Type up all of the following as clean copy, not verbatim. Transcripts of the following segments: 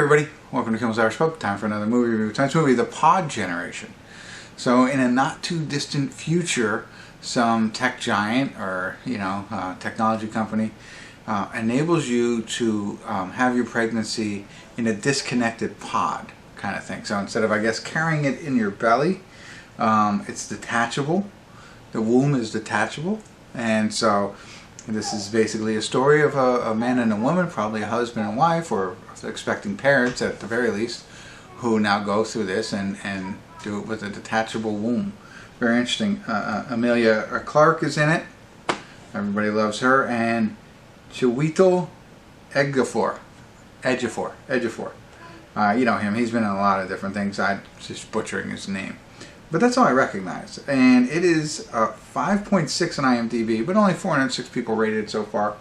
everybody, welcome to Kimmel's Irish Pub. Time for another movie review. Tonight's movie, The Pod Generation. So in a not too distant future, some tech giant or technology company enables you to have your pregnancy in a disconnected pod kind of thing. So instead of, I guess, carrying it in your belly, it's detachable. The womb is detachable, and so this is basically a story of a man and a woman, probably a husband and wife, or expecting parents at the very least, who now go through this and do it with a detachable womb. Very interesting. Emilia Clarke is in it. Everybody loves her. And Chiwetel Ejiofor. You know him. He's been in a lot of different things. I'm just butchering his name. But that's all I recognize. And it is 5.6 on IMDb, but only 406 people rated it so far.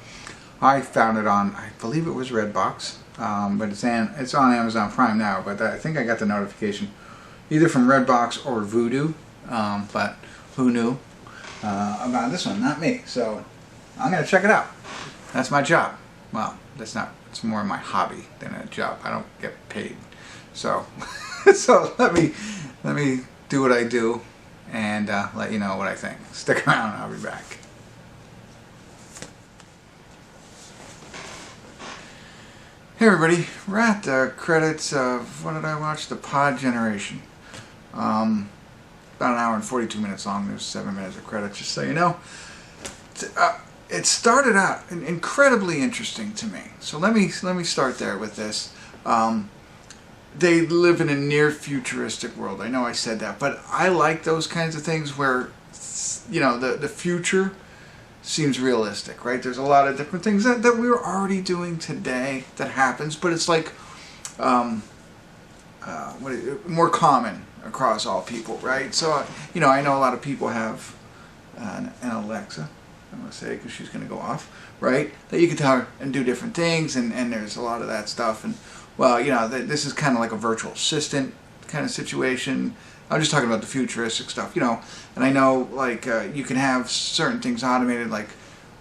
I found it on, I believe it was Redbox, but it's on Amazon Prime now. But I think I got the notification either from Redbox or Vudu. But who knew about this one? Not me. So I'm going to check it out. That's my job. Well, that's not. It's more my hobby than a job. I don't get paid. So, so let me do what I do and let you know what I think. Stick around, I'll be back. Hey everybody, we're at the credits of, what did I watch? The Pod Generation. About an hour and 42 minutes long. There's 7 minutes of credits, just so you know. It started out incredibly interesting to me. So let me start there with this. They live in a near futuristic world. I know I said that, but I like those kinds of things where, the future seems realistic, right? There's a lot of different things that we're already doing today that happens, but it's like more common across all people, right? So, I know a lot of people have an Alexa, I'm going to say, because she's going to go off, right? That you can tell her and do different things, and there's a lot of that stuff. And well, this is kind of like a virtual assistant kind of situation. I'm just talking about the futuristic stuff, and I know, like, you can have certain things automated, like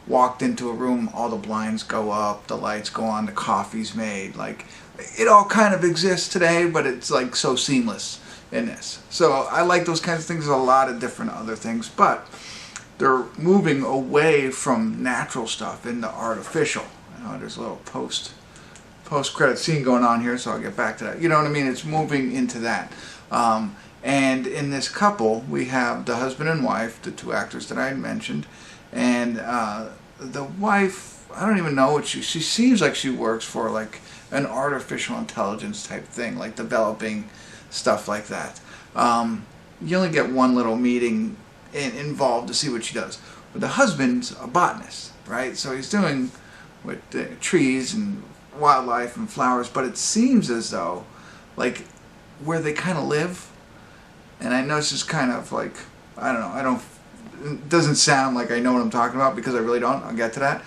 walked into a room, all the blinds go up, the lights go on, the coffee's made. Like, it all kind of exists today, but it's like so seamless in this. So I like those kinds of things. There's a lot of different other things, but they're moving away from natural stuff into artificial. There's a little post-credit scene going on here, so I'll get back to that. You know what I mean? It's moving into that. And in this couple, we have the husband and wife, the two actors that I had mentioned, and the wife, I don't even know what she seems like she works for, like an artificial intelligence type thing, like developing stuff like that. You only get one little meeting involved to see what she does. But the husband's a botanist, right? So he's doing with trees and wildlife and flowers, but it seems as though, like, where they kind of live, and I know this is kind of like, I don't know, it doesn't sound like I know what I'm talking about, because I really don't. I'll get to that.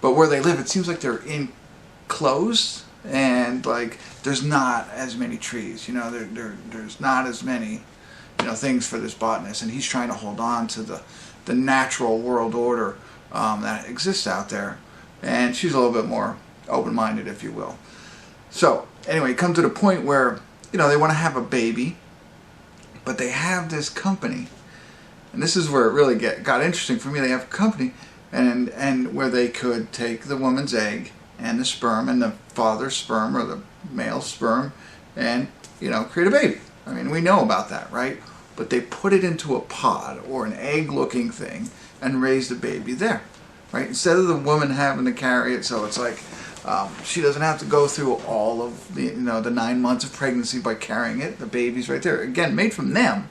But where they live, it seems like they're enclosed, and like there's not as many trees, there's not as many things for this botanist, and he's trying to hold on to the natural world order that exists out there, and she's a little bit more open-minded, if you will. So anyway, come to the point where they want to have a baby, but they have this company, and this is where it really got interesting for me. They have a company, and where they could take the woman's egg and the sperm and the father's sperm or the male sperm and create a baby. I mean, we know about that, right? But they put it into a pod or an egg-looking thing and raise the baby there, right? Instead of the woman having to carry it, so it's like she doesn't have to go through all of the 9 months of pregnancy by carrying it. The baby's right there, again, made from them,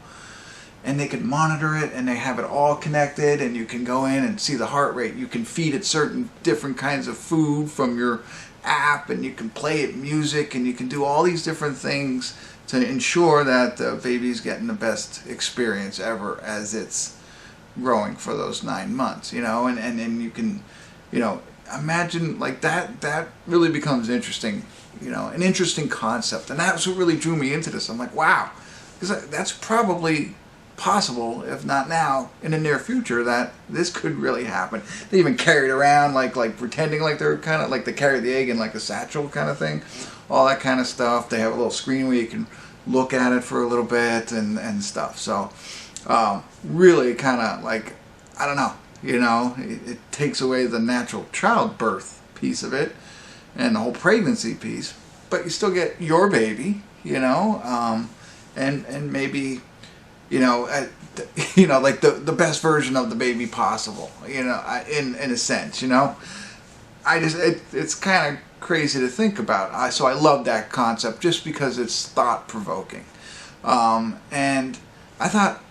and they can monitor it, and they have it all connected, and you can go in and see the heart rate. You can feed it certain different kinds of food from your app, and you can play it music, and you can do all these different things to ensure that the baby's getting the best experience ever as it's growing for those 9 months, and then you can, imagine, like, that really becomes interesting, an interesting concept. And that's what really drew me into this. I'm like, wow, because that's probably possible, if not now, in the near future, that this could really happen. They even carry it around like pretending like they're kind of like they carry the egg in like a satchel kind of thing. All that kind of stuff. They have a little screen where you can look at it for a little bit and stuff. So really kind of like, I don't know, you know, it takes away the natural childbirth piece of it and the whole pregnancy piece, but you still get your baby, you know, and maybe, you know, like the best version of the baby possible, you know, in a sense, you know. It's kind of crazy to think about. So I love that concept just because it's thought-provoking. And I thought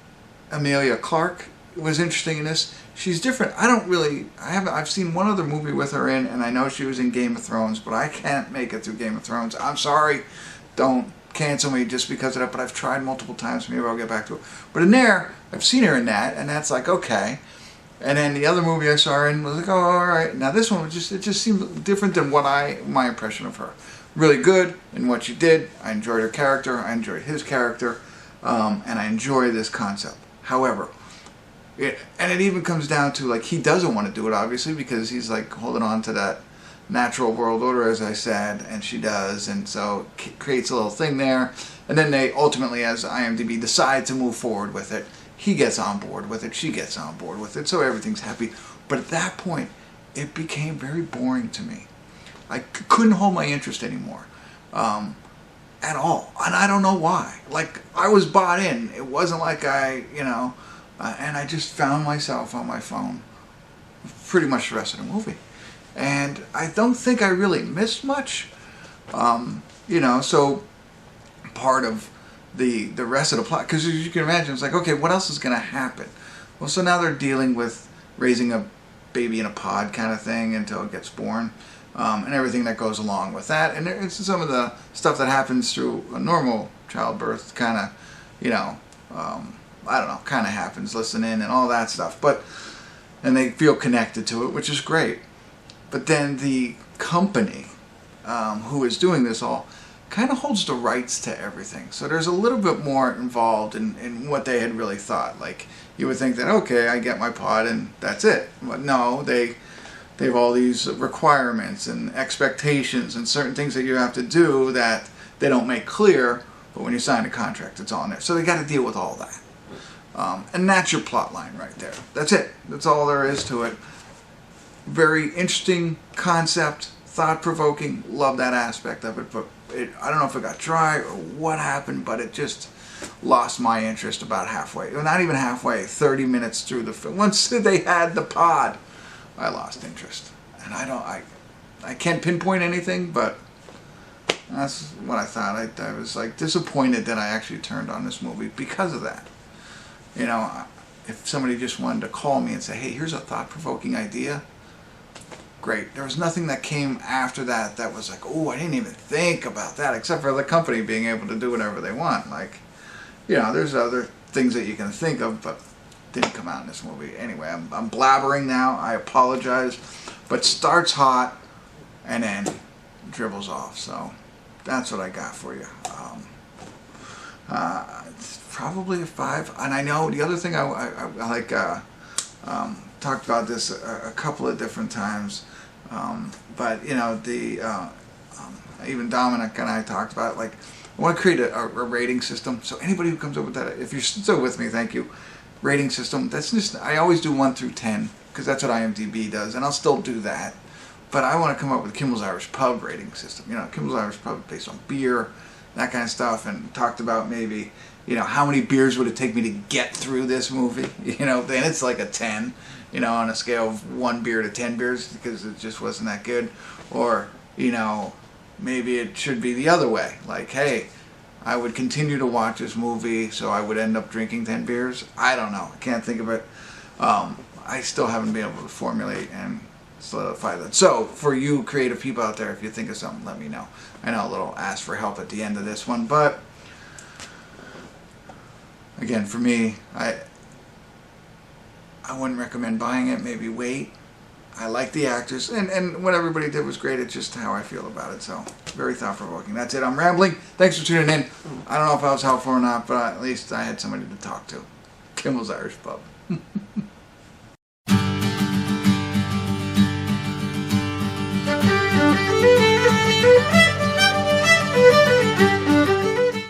Emilia Clarke was interesting in this. She's different. I've seen one other movie with her in, and I know she was in Game of Thrones, but I can't make it through Game of Thrones. I'm sorry. Don't cancel me just because of that, but I've tried multiple times. Maybe I'll get back to it. But in there, I've seen her in that, and that's like, okay. And then the other movie I saw her in was like, oh, all right. Now this one, it just seemed different than my impression of her. Really good in what she did. I enjoyed her character. I enjoyed his character. And I enjoy this concept. However, it even comes down to, like, he doesn't want to do it, obviously, because he's, like, holding on to that natural world order, as I said, and she does, and so it creates a little thing there. And then they ultimately, as IMDb, decide to move forward with it. He gets on board with it, she gets on board with it, so everything's happy. But at that point, it became very boring to me. I couldn't hold my interest anymore. At all. And I don't know why. Like, I was bought in. It wasn't like you know, and I just found myself on my phone pretty much the rest of the movie. And I don't think I really missed much. You know, so part of the rest of the plot, because as you can imagine, it's like, okay, what else is going to happen? Well, so now they're dealing with raising a baby in a pod kind of thing until it gets born. And everything that goes along with that. And it's some of the stuff that happens through a normal childbirth kind of, you know, I don't know, kind of happens, listen in and all that stuff. And they feel connected to it, which is great. But then the company who is doing this all kind of holds the rights to everything. So there's a little bit more involved in what they had really thought. Like, you would think that, okay, I get my pod and that's it. But no, they have all these requirements and expectations and certain things that you have to do that they don't make clear, but when you sign a contract, it's on there. So they got to deal with all that. And that's your plot line right there. That's it. That's all there is to it. Very interesting concept, thought-provoking. Love that aspect of it, but I don't know if it got dry or what happened, but it just lost my interest about halfway. Not even halfway, 30 minutes through the film. Once they had the pod, I lost interest. And I can't pinpoint anything, but that's what I thought. I was like disappointed that I actually turned on this movie because of that. You know, if somebody just wanted to call me and say, hey, here's a thought-provoking idea, great. There was nothing that came after that that was like, oh, I didn't even think about that, except for the company being able to do whatever they want. Like, you know, there's other things that you can think of, but didn't come out in this movie. Anyway, I'm blabbering now. I apologize. But starts hot and then dribbles off. So that's what I got for you. It's probably a 5. And I know the other thing I like, talked about this a couple of different times. But, you know, even Dominic and I talked about it. Like, I want to create a rating system. So anybody who comes up with that, if you're still with me, thank you. Rating system. That's just, I always do 1 through 10 because that's what IMDb does, and I'll still do that. But I want to come up with Kimmel's Irish Pub rating system. You know, Kimmel's Irish Pub based on beer, that kind of stuff, and talked about maybe, you know, how many beers would it take me to get through this movie? You know, then it's like a 10. You know, on a scale of 1 beer to 10 beers because it just wasn't that good, or you know, maybe it should be the other way. Like, hey, I would continue to watch this movie, so I would end up drinking 10 beers. I don't know. I can't think of it. I still haven't been able to formulate and solidify that. So, for you creative people out there, if you think of something, let me know. I know a little ask for help at the end of this one, but again, for me, I wouldn't recommend buying it. Maybe wait. I like the actors, and what everybody did was great. It's just how I feel about it. So, very thought-provoking. That's it. I'm rambling. Thanks for tuning in. I don't know if I was helpful or not, but at least I had somebody to talk to. Kimmel's Irish Pub.